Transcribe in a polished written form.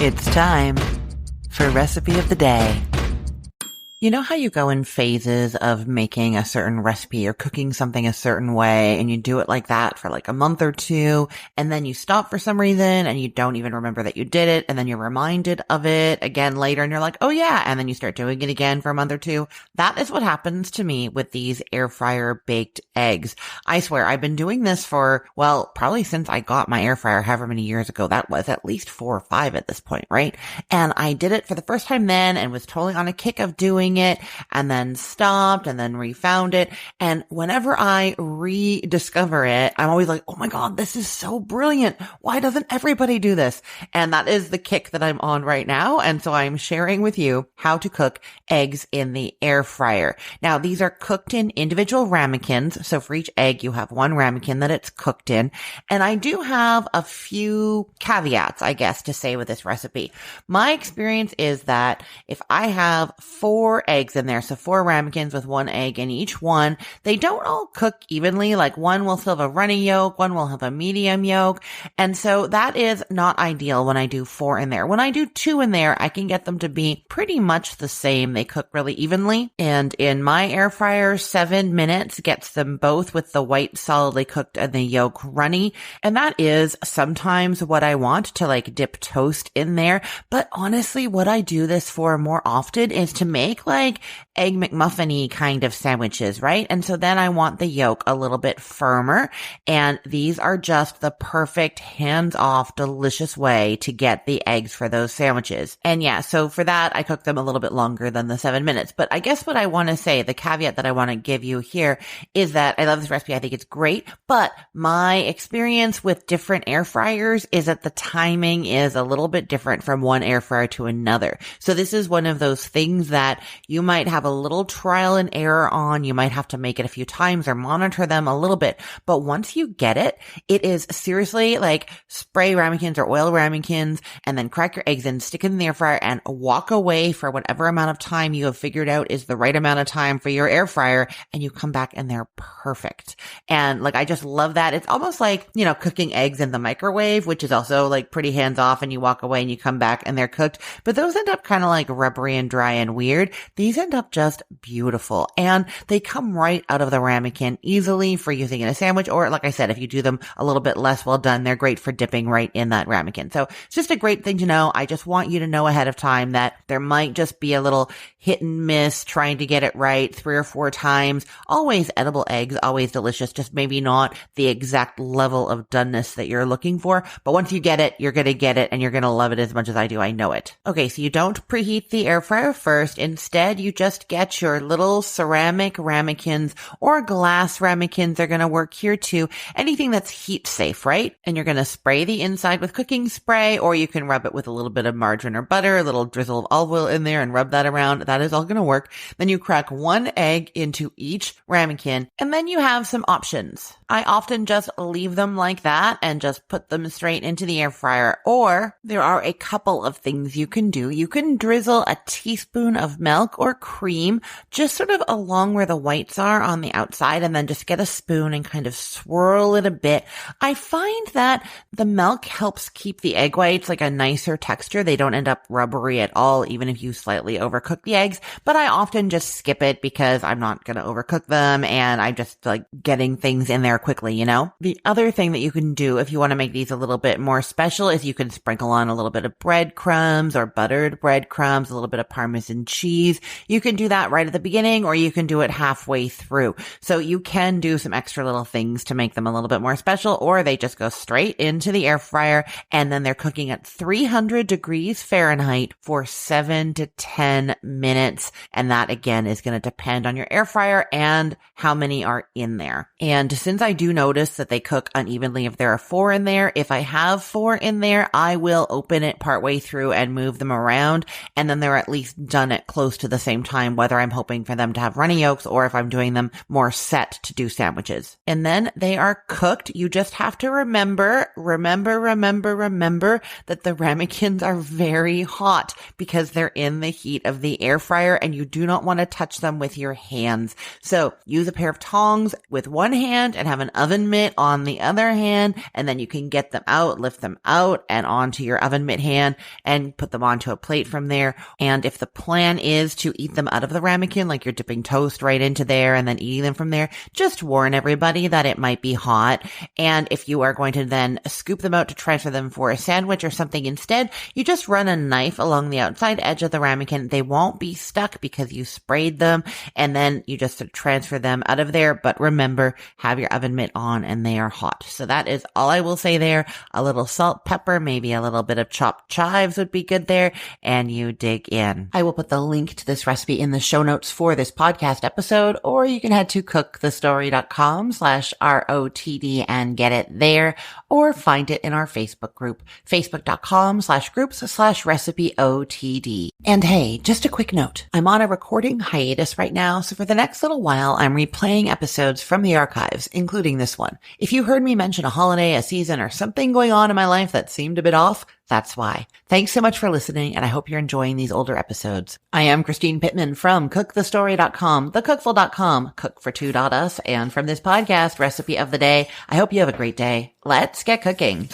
It's time for Recipe of the Day. You know how you go in phases of making a certain recipe or cooking something a certain way, and you do it like that for like a month or two, and then you stop for some reason and you don't even remember that you did it, and then you're reminded of it again later and you're like, oh yeah, and then you start doing it again for a month or two. That is what happens to me with these air fryer baked eggs. I swear, I've been doing this for, well, probably since I got my air fryer however many years ago. That was at least 4 or 5 at this point, right? And I did it for the first time then and was totally on a kick of doing it, and then stopped and then refound it. And whenever I rediscover it, I'm always like, oh my God, this is so brilliant. Why doesn't everybody do this? And that is the kick that I'm on right now. And so I'm sharing with you how to cook eggs in the air fryer. Now, these are cooked in individual ramekins. So for each egg, you have one ramekin that it's cooked in. And I do have a few caveats, I guess, to say with this recipe. My experience is that if I have 4 eggs in there, so 4 ramekins with 1 egg in each one, they don't all cook evenly. Like one will still have a runny yolk, one will have a medium yolk. And so that is not ideal when I do 4 in there. When I do 2 in there, I can get them to be pretty much the same. They cook really evenly. And in my air fryer, 7 minutes gets them both with the white solidly cooked and the yolk runny. And that is sometimes what I want to like dip toast in there. But honestly, what I do this for more often is to make like egg McMuffin-y kind of sandwiches, right? And so then I want the yolk a little bit firmer, and these are just the perfect hands-off, delicious way to get the eggs for those sandwiches. And yeah, so for that, I cook them a little bit longer than the 7 minutes. But I guess what I want to say, the caveat that I want to give you here is that I love this recipe. I think it's great, but my experience with different air fryers is that the timing is a little bit different from one air fryer to another. So this is one of those things that you might have a little trial and error on. You might have to make it a few times or monitor them a little bit. But once you get it, it is seriously like spray ramekins or oil ramekins and then crack your eggs in, stick it in the air fryer and walk away for whatever amount of time you have figured out is the right amount of time for your air fryer, and you come back and they're perfect. And like, I just love that. It's almost like, you know, cooking eggs in the microwave, which is also like pretty hands off, and you walk away and you come back and they're cooked. But those end up kind of like rubbery and dry and weird. These end up just beautiful, and they come right out of the ramekin easily for using in a sandwich, or like I said, if you do them a little bit less well done, they're great for dipping right in that ramekin. So it's just a great thing to know. I just want you to know ahead of time that there might just be a little hit and miss trying to get it right 3 or 4 times. Always edible eggs, always delicious, just maybe not the exact level of doneness that you're looking for. But once you get it, you're going to get it and you're going to love it as much as I do. I know it. Okay, so you don't preheat the air fryer first. Instead, you just get your little ceramic ramekins or glass ramekins. They're going to work here too. Anything that's heat safe, right? And you're going to spray the inside with cooking spray, or you can rub it with a little bit of margarine or butter, a little drizzle of olive oil in there and rub that around. That is all going to work. Then you crack 1 egg into each ramekin, and then you have some options. I often just leave them like that and just put them straight into the air fryer. Or there are a couple of things you can do. You can drizzle a teaspoon of milk or cream just sort of along where the whites are on the outside, and then just get a spoon and kind of swirl it a bit. I find that the milk helps keep the egg whites like a nicer texture. They don't end up rubbery at all, even if you slightly overcook the eggs. But I often just skip it because I'm not going to overcook them, and I'm just like getting things in there quickly, you know? The other thing that you can do if you want to make these a little bit more special is you can sprinkle on a little bit of breadcrumbs or buttered breadcrumbs, a little bit of Parmesan cheese. You can do that right at the beginning, or you can do it halfway through. So you can do some extra little things to make them a little bit more special, or they just go straight into the air fryer and then they're cooking at 300 degrees Fahrenheit for 7 to 10 minutes. And that again is going to depend on your air fryer and how many are in there. And since I do notice that they cook unevenly if there are 4 in there, if I have 4 in there, I will open it partway through and move them around, and then they're at least done at close to the same time, whether I'm hoping for them to have runny yolks or if I'm doing them more set to do sandwiches. And then they are cooked. You just have to remember that the ramekins are very hot because they're in the heat of the air fryer and you do not want to touch them with your hands. So use a pair of tongs with one hand and have an oven mitt on the other hand, and then you can get them out, lift them out and onto your oven mitt hand and put them onto a plate from there. And if the plan is to eat them out of the ramekin, like you're dipping toast right into there and then eating them from there, just warn everybody that it might be hot. And if you are going to then scoop them out to transfer them for a sandwich or something instead, you just run a knife along the outside edge of the ramekin. They won't be stuck because you sprayed them, and then you just transfer them out of there. But remember, have your oven mitt on and they are hot. So that is all I will say there. A little salt, pepper, maybe a little bit of chopped chives would be good there, and you dig in. I will put the link to this recipe in the show notes for this podcast episode, or you can head to cookthestory.com/ROTD and get it there, or find it in our Facebook group, facebook.com/groups/recipeotd. And hey, just a quick note. I'm on a recording hiatus right now, so for the next little while, I'm replaying episodes from the archives, including this one. If you heard me mention a holiday, a season, or something going on in my life that seemed a bit off, that's why. Thanks so much for listening, and I hope you're enjoying these older episodes. I am Christine Pittman from cookthestory.com, thecookful.com, cookfor2.us, and from this podcast, Recipe of the Day. I hope you have a great day. Let's get cooking.